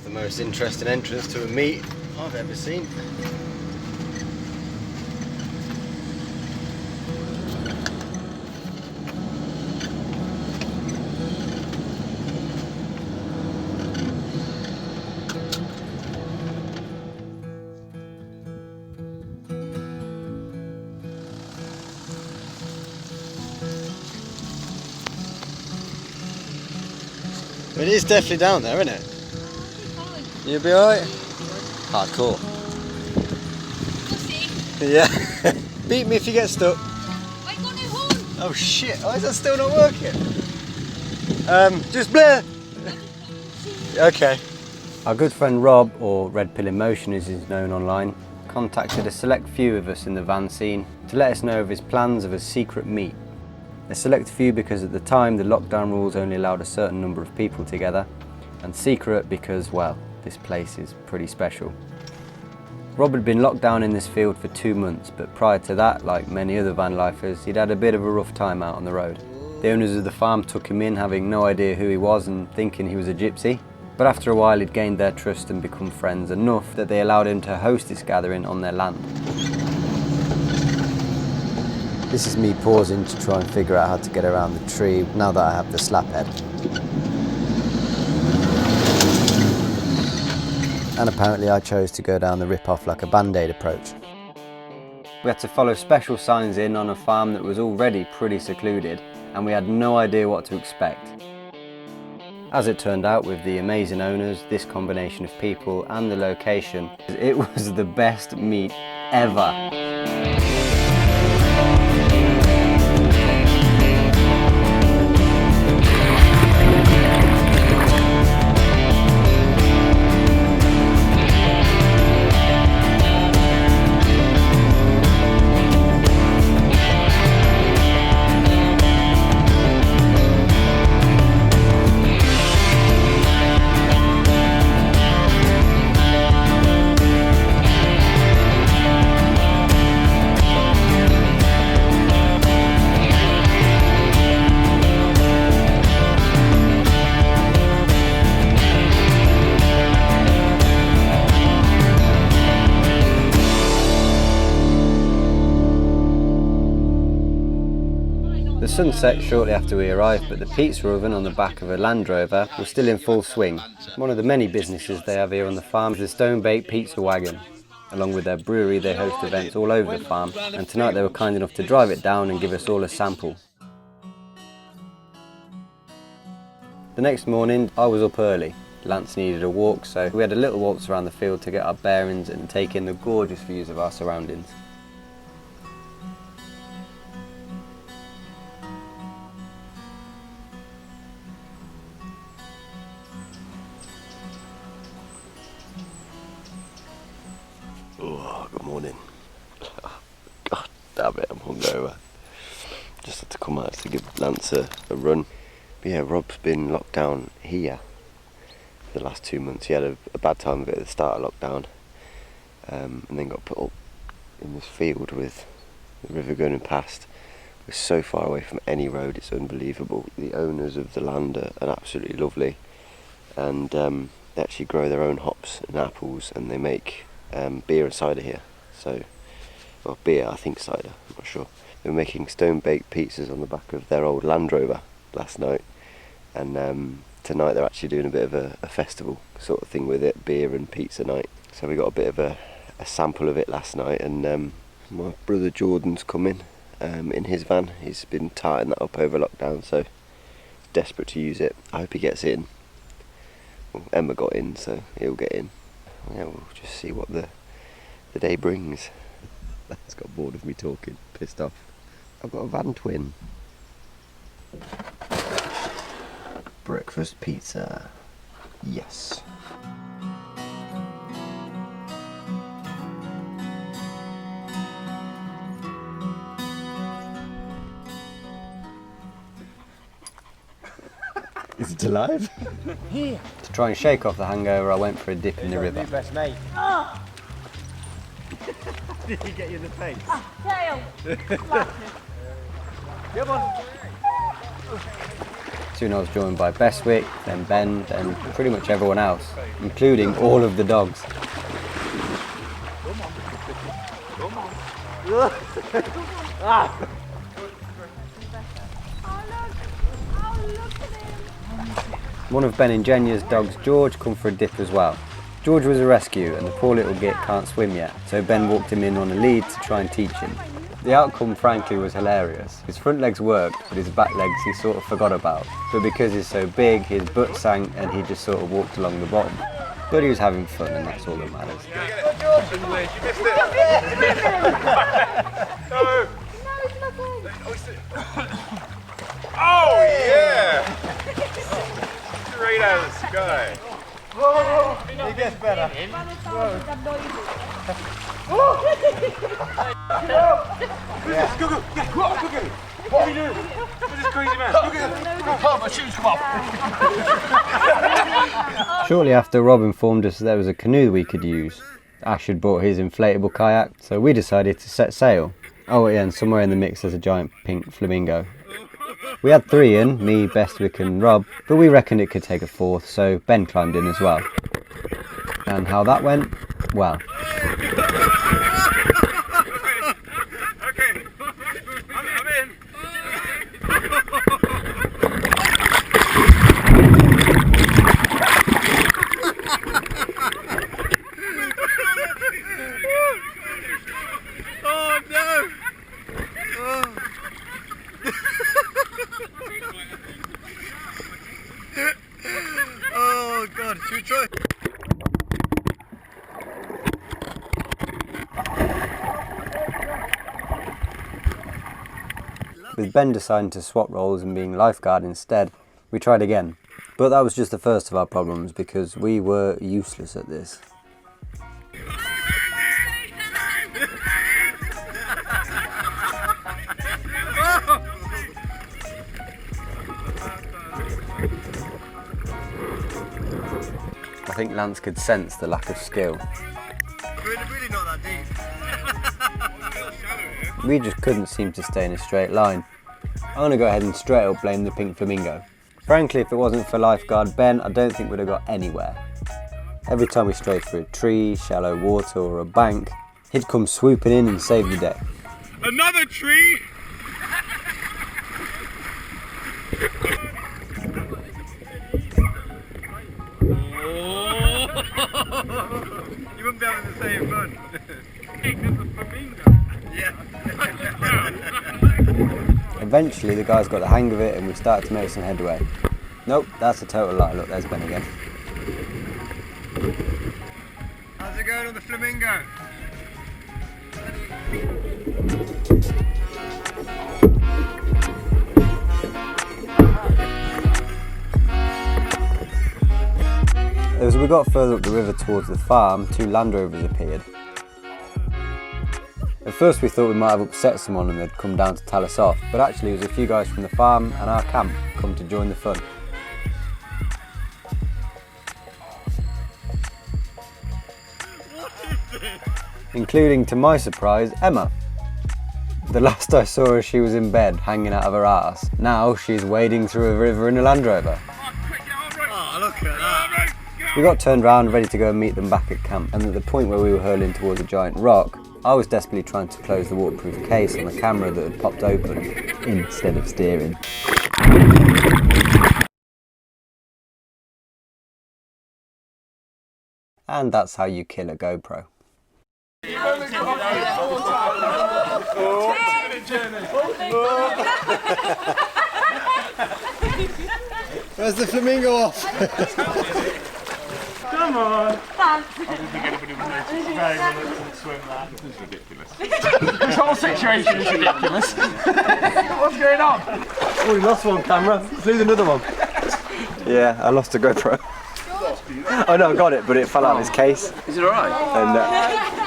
It's the most interesting entrance to a meet I've ever seen. It is definitely down there, isn't it? You'll be alright? Hardcore. Yeah. Beat me if you get stuck. I got no horn. Oh shit, why is that still not working? Just blur. Okay. Our good friend Rob, or Red Pill in Motion as he's known online, contacted a select few of us in the van scene to let us know of his plans of a secret meet. A select few because at the time the lockdown rules only allowed a certain number of people together, and secret because, well, this place is pretty special. Rob had been locked down in this field for 2 months, but prior to that, like many other van lifers, he'd had a bit of a rough time out on the road. The owners of the farm took him in having no idea who he was and thinking he was a gypsy, but after a while he'd gained their trust and become friends enough that they allowed him to host this gathering on their land. This is me pausing to try and figure out how to get around the tree now that I have the slap head. And apparently I chose to go down the rip-off like a band-aid approach. We had to follow special signs in on a farm that was already pretty secluded, and we had no idea what to expect. As it turned out, with the amazing owners, this combination of people and the location, it was the best meet ever. The sun set shortly after we arrived, but the pizza oven on the back of a Land Rover was still in full swing. One of the many businesses they have here on the farm is the stone-baked pizza wagon. Along with their brewery, they host events all over the farm, and tonight they were kind enough to drive it down and give us all a sample. The next morning, I was up early. Lance needed a walk, so we had a little waltz around the field to get our bearings and take in the gorgeous views of our surroundings. Oh, good morning. God damn it, I'm hungover. Just had to come out to give Lance a run. But yeah, Rob's been locked down here for the last 2 months. He had a bad time of it at the start of lockdown, and then got put up in this field with the river going past. We're so far away from any road, it's unbelievable. The owners of the land are absolutely lovely, and they actually grow their own hops and apples, and they make beer and cider here. So, well, beer, I think cider, I'm not sure. They were making stone-baked pizzas on the back of their old Land Rover last night, and tonight they're actually doing a bit of a festival sort of thing with it, beer and pizza night. So we got a bit of a sample of it last night, and my brother Jordan's coming in his van. He's been tarting that up over lockdown, so he's desperate to use it. I hope he gets in. Well, Emma got in, so he'll get in. Yeah, we'll just see what the day brings. That's got bored of me talking, pissed off. I've got a van twin. Breakfast pizza. Yes. Is it alive? Here. To try and shake off the hangover, I went for a dip in the river. Best mate. Oh. Did he get you in the face? Tail. Come on. Soon I was joined by Bestwick, then Ben, then pretty much everyone else, including all of the dogs. One of Ben and Jenya's dogs, George, come for a dip as well. George was a rescue and the poor little git can't swim yet, so Ben walked him in on a lead to try and teach him. The outcome frankly was hilarious. His front legs worked, but his back legs he sort of forgot about. But because he's so big, his butt sank and he just sort of walked along the bottom. But he was having fun and that's all that matters. Oh yeah! Straight out of the sky. It gets better. What are you doing? What's this crazy man? Look at him. Oh, my shoes come off. Shortly after, Rob informed us there was a canoe we could use. Ash had bought his inflatable kayak, so we decided to set sail. Oh yeah, and somewhere in the mix there's a giant pink flamingo. We had 3 in, me, Bestwick and Rob, but we reckoned it could take a 4th, so Ben climbed in as well. And how that went? Well. Okay, I'm in. Oh no! Oh god, should we try? With Ben deciding to swap roles and being lifeguard instead, we tried again. But that was just the first of our problems because we were useless at this. I think Lance could sense the lack of skill. Really not that deep. We just couldn't seem to stay in a straight line. I'm going to go ahead and straight up blame the pink flamingo. Frankly, if it wasn't for lifeguard Ben, I don't think we'd have got anywhere. Every time we strayed through a tree, shallow water or a bank, he'd come swooping in and save the day. Another tree! You wouldn't be having the same fun. Eventually the guys got the hang of it and we started to make some headway. Nope, that's a total lie. Look, there's Ben again. How's it going on the flamingo? As we got further up the river towards the farm, 2 Land Rovers appeared. At first we thought we might have upset someone and they'd come down to tell us off, but actually it was a few guys from the farm and our camp come to join the fun. Including, to my surprise, Emma. The last I saw her she was in bed, hanging out of her arse. Now she's wading through a river in a Land Rover. Oh, look at that. We got turned round, ready to go and meet them back at camp, and at the point where we were hurling towards a giant rock, I was desperately trying to close the waterproof case on the camera that had popped open, instead of steering. And that's how you kill a GoPro. Where's the flamingo off? Come on! I don't think anybody would notice. Very reluctant to swim that. This is ridiculous. This whole situation is ridiculous. What's going on? Oh, we lost one camera. Let's lose another one. Yeah, I lost a GoPro. Oh no, I got it, but it fell out of his case. Is it alright?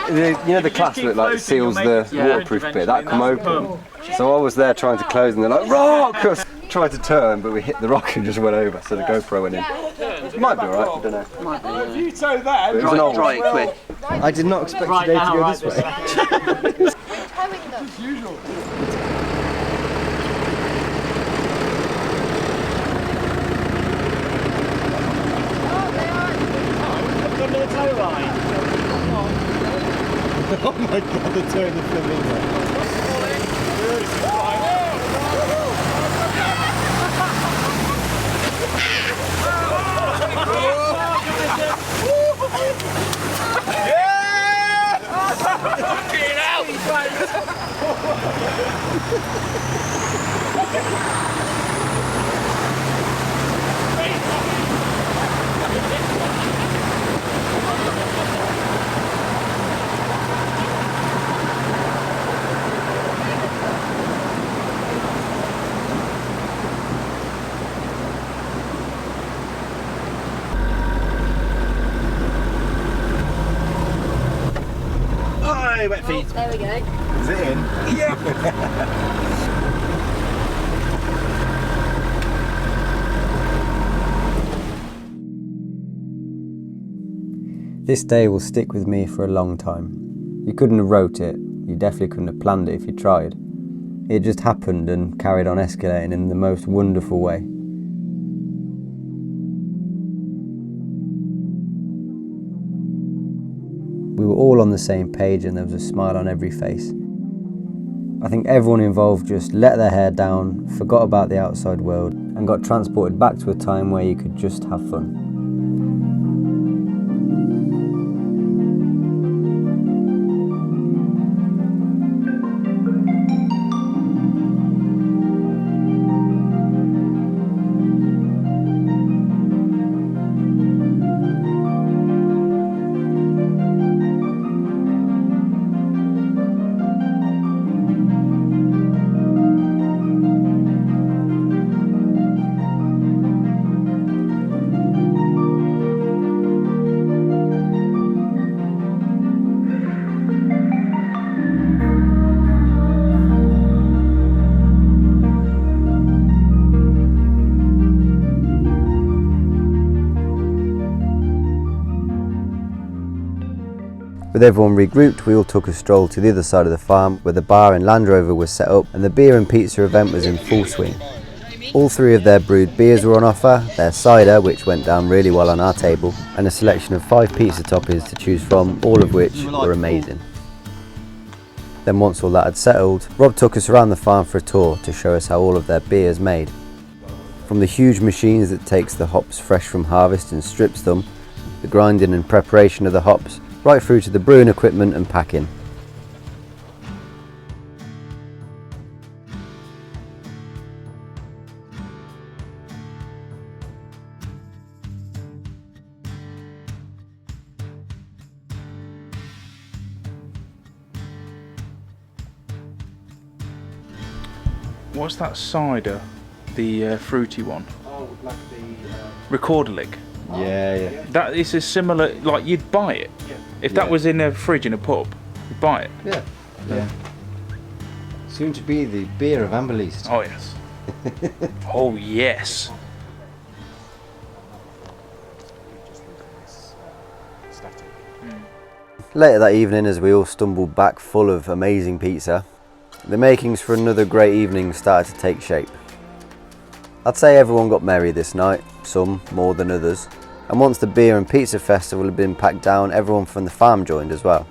And you know the clasp that like seals the waterproof bit, that come open. So I was there trying to close and they're like, rock! I tried to turn, but we hit the rock and just went over, so the GoPro went in. It might be alright, I don't know. If you tow that, It was an old Dry it quick. I did not expect today to go this way. as usual. the tow line. Oh my god, they're towing the flamingo. Wet feet. There we go. Is it in? Yep. This day will stick with me for a long time. You couldn't have wrote it, you definitely couldn't have planned it if you tried. It just happened and carried on escalating in the most wonderful way. We were all on the same page and there was a smile on every face. I think everyone involved just let their hair down, forgot about the outside world, and got transported back to a time where you could just have fun. With everyone regrouped, we all took a stroll to the other side of the farm where the bar and Land Rover was set up and the beer and pizza event was in full swing. All three of their brewed beers were on offer, their cider, which went down really well on our table, and a selection of 5 pizza toppings to choose from, all of which were amazing. Then once all that had settled, Rob took us around the farm for a tour to show us how all of their beer is made. From the huge machines that takes the hops fresh from harvest and strips them, the grinding and preparation of the hops, right through to the brewing equipment and packing. What's that cider? The fruity one? Oh, like the... Recorderlig. Yeah. That is a similar, like you'd buy it. Yeah. If that was in a fridge in a pub, you'd buy it. Yeah. Soon to be the beer of Amberleast. Oh yes. Oh yes. Later that evening, as we all stumbled back full of amazing pizza, the makings for another great evening started to take shape. I'd say everyone got merry this night, some more than others, and once the beer and pizza festival had been packed down, everyone from the farm joined as well.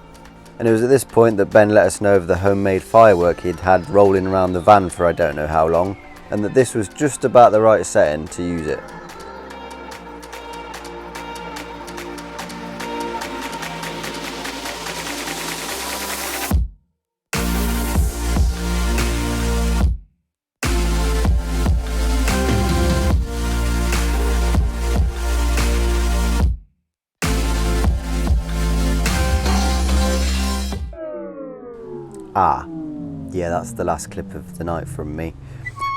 And it was at this point that Ben let us know of the homemade firework he'd had rolling around the van for I don't know how long, and that this was just about the right setting to use it. Yeah, that's the last clip of the night from me.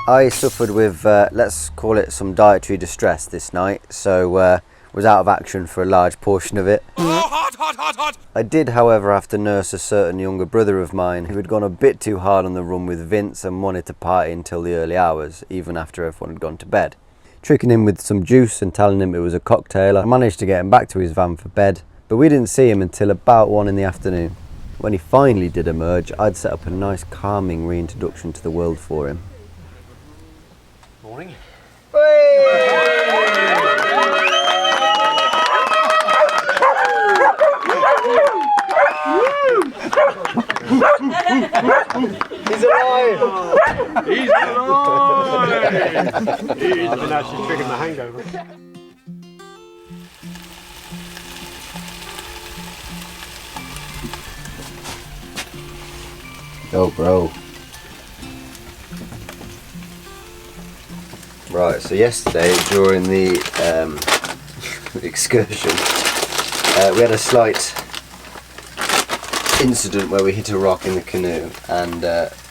I suffered with, let's call it some dietary distress this night, so was out of action for a large portion of it. I did, however, have to nurse a certain younger brother of mine who had gone a bit too hard on the run with Vince and wanted to party until the early hours, even after everyone had gone to bed. Tricking him with some juice and telling him it was a cocktail, I managed to get him back to his van for bed, but we didn't see him until about 1 in the afternoon. When he finally did emerge, I'd set up a nice calming reintroduction to the world for him. Morning. He's alive! He's alive! I think that should trigger my hangover. Oh, bro. Right, so yesterday during the excursion, we had a slight incident where we hit a rock in the canoe and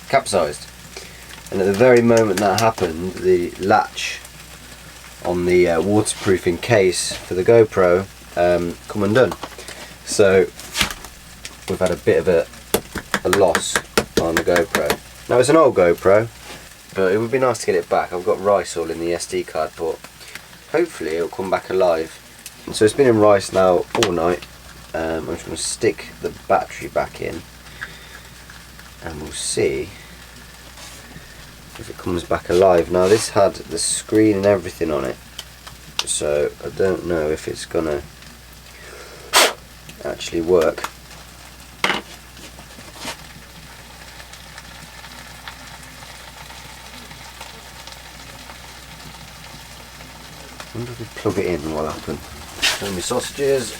capsized. And at the very moment that happened, the latch on the waterproofing case for the GoPro come undone. So we've had a bit of a loss on the GoPro. Now it's an old GoPro, but it would be nice to get it back. I've got rice all in the SD card, but hopefully it'll come back alive. And so it's been in rice now all night. I'm just going to stick the battery back in and we'll see if it comes back alive. Now this had the screen and everything on it, so I don't know if it's going to actually work. I wonder if we plug it in, what will happen. Show me sausages.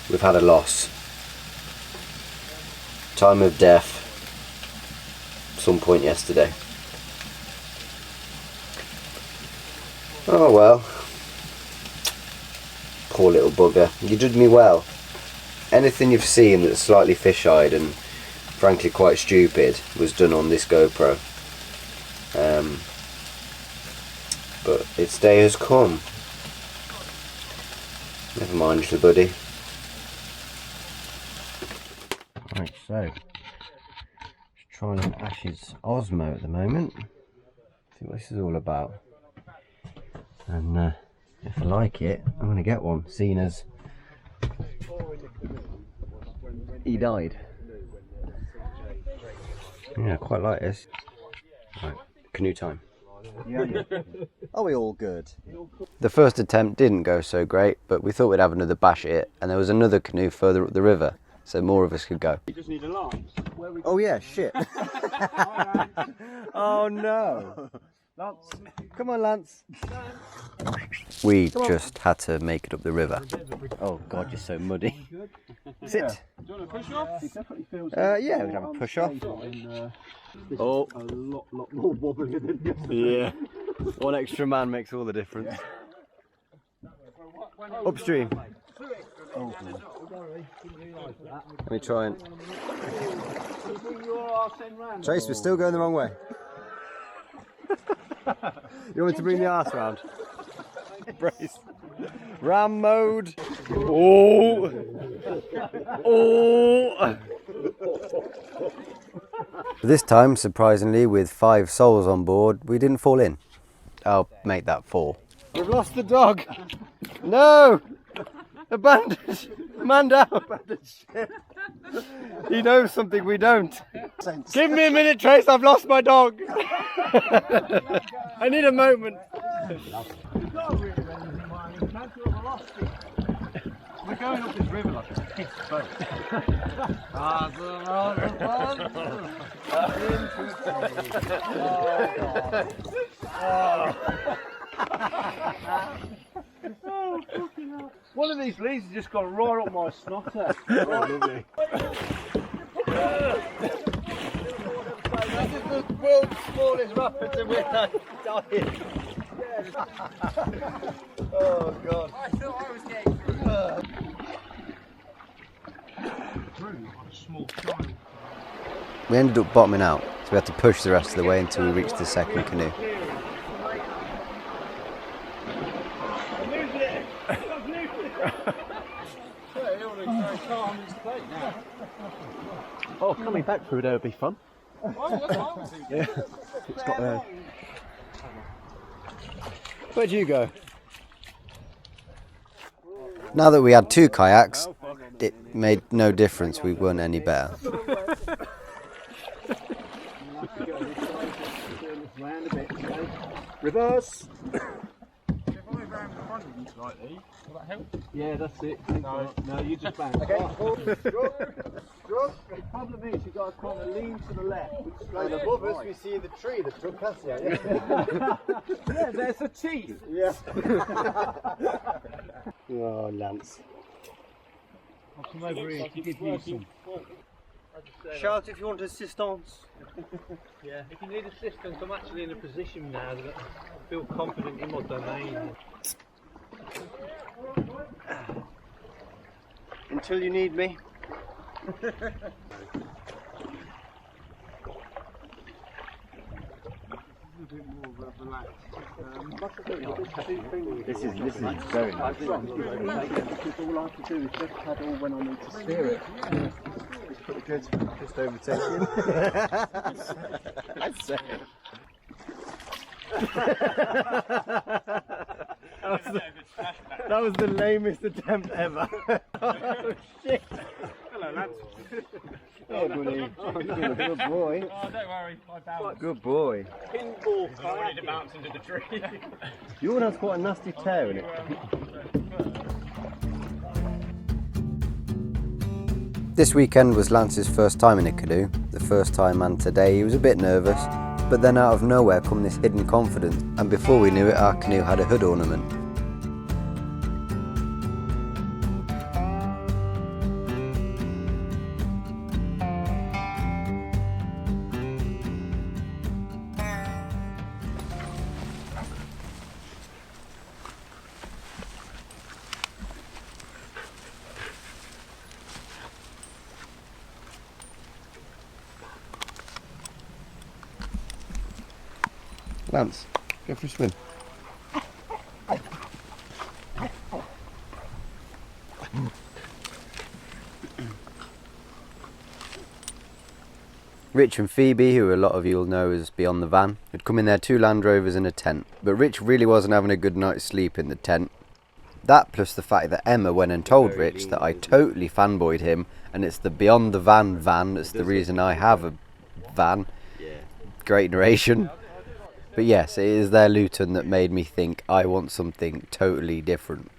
We've had a loss. Time of death, some point yesterday. Oh well. Poor little bugger. You did me well. Anything you've seen that's slightly fish-eyed and frankly quite stupid was done on this GoPro. But its day has come. Never mind, little buddy. Right, so just trying an Ash's Osmo at the moment. See what this is all about. And if I like it, I'm going to get one, seeing as he died. Yeah, I quite like this. Right, canoe time. Are we all good? The first attempt didn't go so great, but we thought we'd have another bash at it, and there was another canoe further up the river, so more of us could go. You just need a line. Oh yeah, shit. Oh no. Lance. Come on, Lance. We just had to make it up the river. Oh god, you're so muddy. Sit. Do you want a push off? It definitely feels Yeah, we'd have a push off. Oh, a lot more wobbly than yesterday. Yeah. One extra man makes all the difference. Upstream. Let me try and... Trace, we're still going the wrong way. You want me to bring the arse round? Brace. Ram mode. Oh. Oh. This time, surprisingly, with 5 souls on board, we didn't fall in. I'll make that 4. We've lost the dog. No. Abandoned. Man down. Abandoned ship. He knows something we don't. Give me a minute, Trace. I've lost my dog. I need a moment. We're going up this river like a pissed boat. One of these leads has just gone right up my snotter. Lovely. This is the world's smallest rapids and we're dying. Oh god. I thought I was getting through. We ended up bottoming out, so we had to push the rest of the way until we reached the second canoe. Oh, coming back through there would be fun. Yeah. It's got a... Where'd you go? Now that we had 2 kayaks, it made no difference, we weren't any better. Reverse. slightly. Will that help? Yeah, that's it. No, you just bang. Okay. The problem is you've got to kind of lean to the left. And above us we see the tree that took Cassia. Yeah, there's the teeth. Yeah. Oh, Lance. I'll come over here to give you some. Shout if you want assistance. Yeah, if you need assistance, I'm actually in a position now that I feel confident in my domain. Until you need me. This is very nice. Because all I have to do is just paddle when I need to steer it. It's pretty good. Just overtaking. I'd say. That was the lamest attempt ever. Oh shit. Hello, lads. Hey, buddy. Good boy. Oh, don't worry, I bounced. Good boy. Pinball I wanted to bounce into the tree. Your one has quite a nasty tear in it. This weekend was Lance's first time in a canoe, the first time, and today he was a bit nervous, but then out of nowhere come this hidden confidence, and before we knew it our canoe had a hood ornament. Lance, go for a swim. Rich and Phoebe, who a lot of you'll know as Beyond the Van, had come in their 2 Land Rovers and a tent, but Rich really wasn't having a good night's sleep in the tent. That plus the fact that Emma went and told Rich that I totally fanboyed him, and it's the Beyond the Van that's the reason I have a van. Great narration. But yes, it is their Luton that made me think I want something totally different.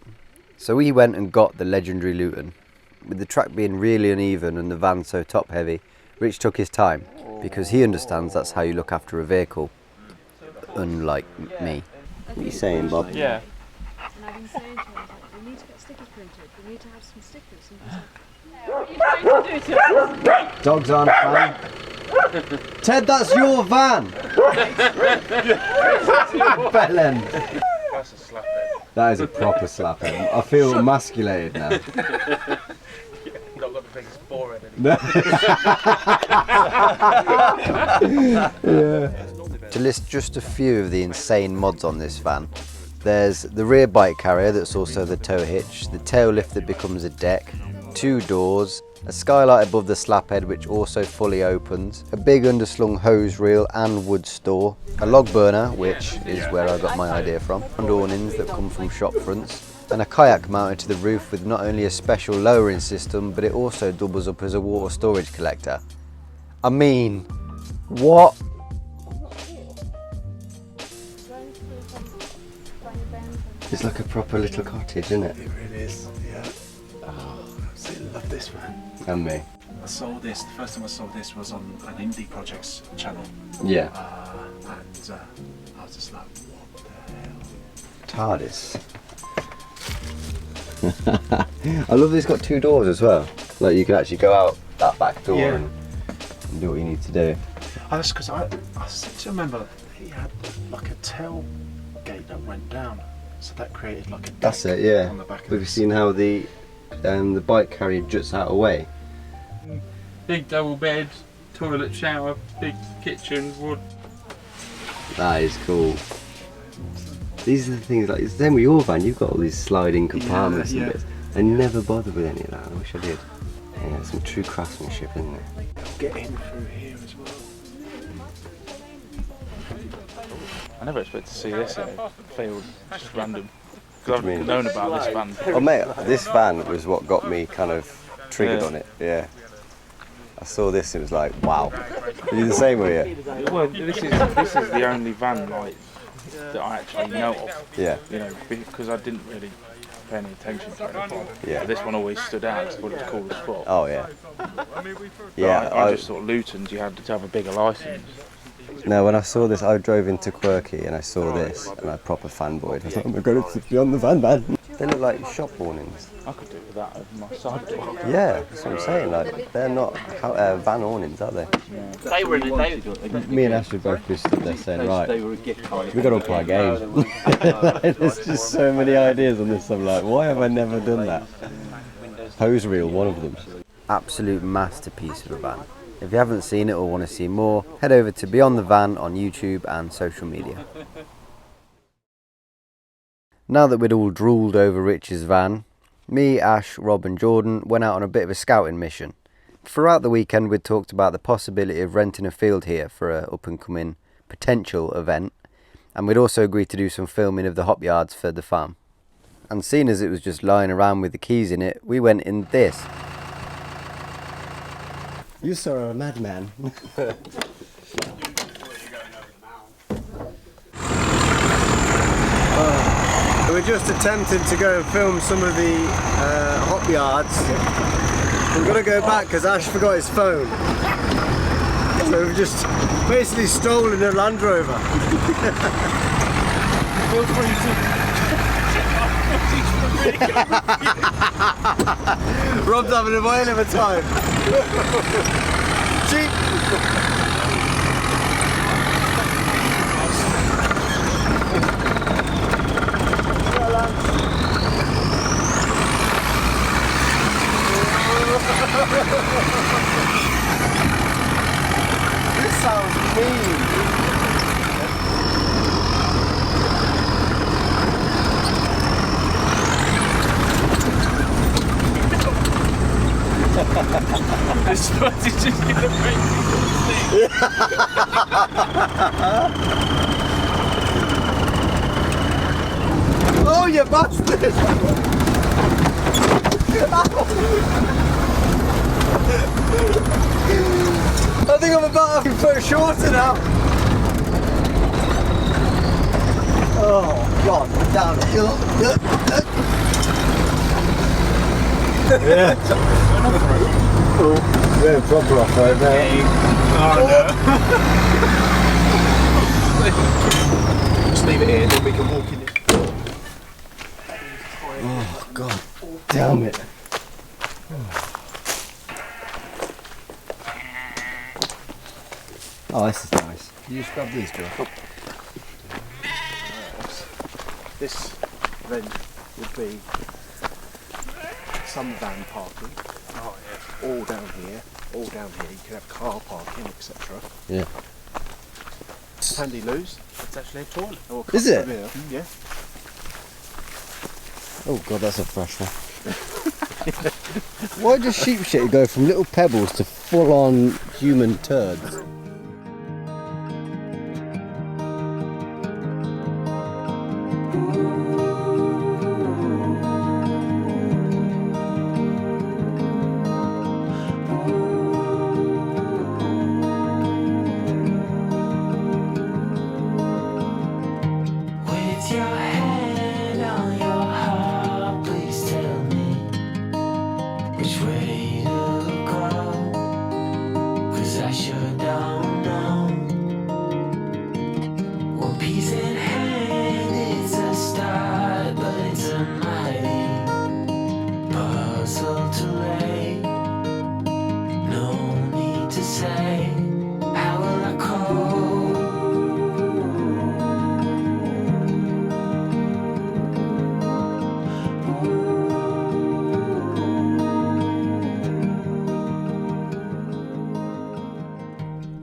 So we went and got the legendary Luton. With the track being really uneven and the van so top heavy, Rich took his time, because he understands that's how you look after a vehicle, unlike me. What are you saying, Bob? Yeah. And I've been saying to him, we need to get stickers printed, we need to have some stickers. And he's like, what are you trying to do to us? Dogs aren't fine. Ted, that's your van! Bellend. That's a slap it. That is a proper slap in. I feel emasculated now. Not got the biggest forehead anymore. To list just a few of the insane mods on this van, there's the rear bike carrier that's also the tow hitch, the tail lift that becomes a deck, 2 doors, a skylight above the slap head which also fully opens, a big underslung hose reel and wood store, a log burner, which is where I got my idea from, and awnings that come from shop fronts, and a kayak mounted to the roof with not only a special lowering system, but it also doubles up as a water storage collector. I mean, what? It's like a proper little cottage, isn't it? It really is, yeah. Oh, I absolutely love this one. And me. I saw this, the first time I saw this was on an indie projects channel. Yeah. And I was just like, what the hell? TARDIS. I love that it's got 2 doors as well. Like you can actually go out that back door Yeah. and do what you need to do. Oh, that's because I seem to remember he had like a tailgate that went down. So that created like a deck. That's it, yeah. On the back of Have you this. seen how the bike carrier juts out away? Big double bed, toilet, shower, big kitchen, wood. That is cool. These are the things, like it's the same with your van, you've got all these sliding compartments Yeah, and yeah. bits. I never bothered with any of that, I wish I did. Yeah, some true craftsmanship, isn't there? Get in through here as well. I never expected to see this in a field, just random. What Because do you I've mean? known about this van. Oh mate, this van was what got me kind of triggered Yeah. on it, yeah. I saw this, it was like, wow. Are you the same way? Well, this is the only van like that I actually know of. Yeah. You know, because I didn't really pay any attention to it. Yeah. But this one always stood out because I thought it was cool as fuck. Oh yeah. Yeah, I just thought Luton's you had to have a bigger licence. No, when I saw this, I drove into Quirky and I saw this, and I proper fanboyed. I was like, oh my god, it's beyond the van, man. They look like shop awnings. I could do with that over my sidewalk. Yeah, that's what I'm saying. Like, they're not van awnings, are they? They were Me and Ash would both be stood there saying, right, we got to play a game. There's just so many ideas on this. I'm like, why have I never done that? Hose reel, one of them. Absolute masterpiece of a van. If you haven't seen it or want to see more, head over to Beyond the Van on YouTube and social media. Now that we'd all drooled over Rich's van, me, Ash, Rob and Jordan went out on a bit of a scouting mission. Throughout the weekend we'd talked about the possibility of renting a field here for an up and coming potential event, and we'd also agreed to do some filming of the hop yards for the farm. And seeing as it was just lying around with the keys in it, we went in this. You saw a madman. We're just attempting to go and film some of the hop yards. We've got to go back because Ash forgot his phone. So we've just basically stolen a Land Rover. Feel free to... Rob's having a whale of a time. Cheap. This sounds mean. This spot is just gonna break me. Oh, you bastard! I think I'm about to put a shorter now. Oh, God, damn it. Yeah. Oh, yeah, proper off right there. Oh no. Just leave it here, then we can walk in it. Oh, God damn it. Oh, this is nice. Can you just grab these, Joe? This then would be some van parking. Oh yeah. All down here. You can have car parking, etc. Yeah. Handy loos. It's actually a toilet. Is it? Here. Yeah. Oh God, that's a fresh one. Why does sheep shit go from little pebbles to full-on human turds?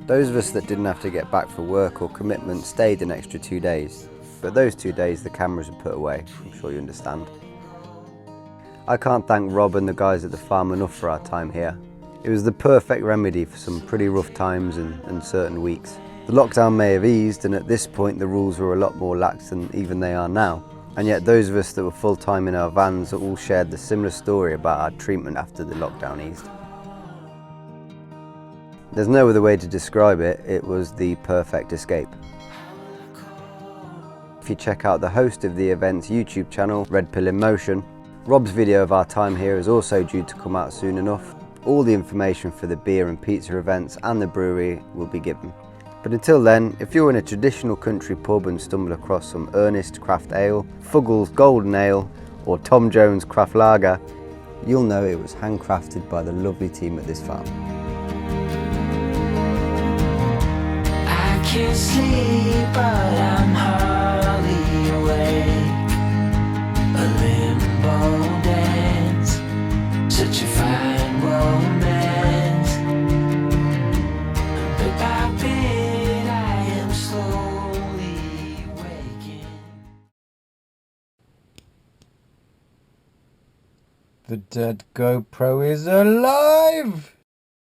Those of us that didn't have to get back for work or commitment stayed an extra 2 days, but those 2 days the cameras were put away, I'm sure you understand. I can't thank Rob and the guys at the farm enough for our time here. It was the perfect remedy for some pretty rough times and uncertain weeks. The lockdown may have eased, and at this point the rules were a lot more lax than even they are now, and yet those of us that were full-time in our vans all shared the similar story about our treatment after the lockdown eased. There's no other way to describe it, it was the perfect escape. if you check out the host of the event's YouTube channel, Red Pill in Motion. Rob's video of our time here is also due to come out soon enough. All the information for the beer and pizza events and the brewery will be given. But until then, if you're in a traditional country pub and stumble across some Ernest Craft Ale, Fuggles Golden Ale or Tom Jones Craft Lager, you'll know it was handcrafted by the lovely team at this farm. I can't sleep, but I'm hardly awake. A limbo dance, such a fine romance. Bit by bit, I am slowly waking. The dead GoPro is alive!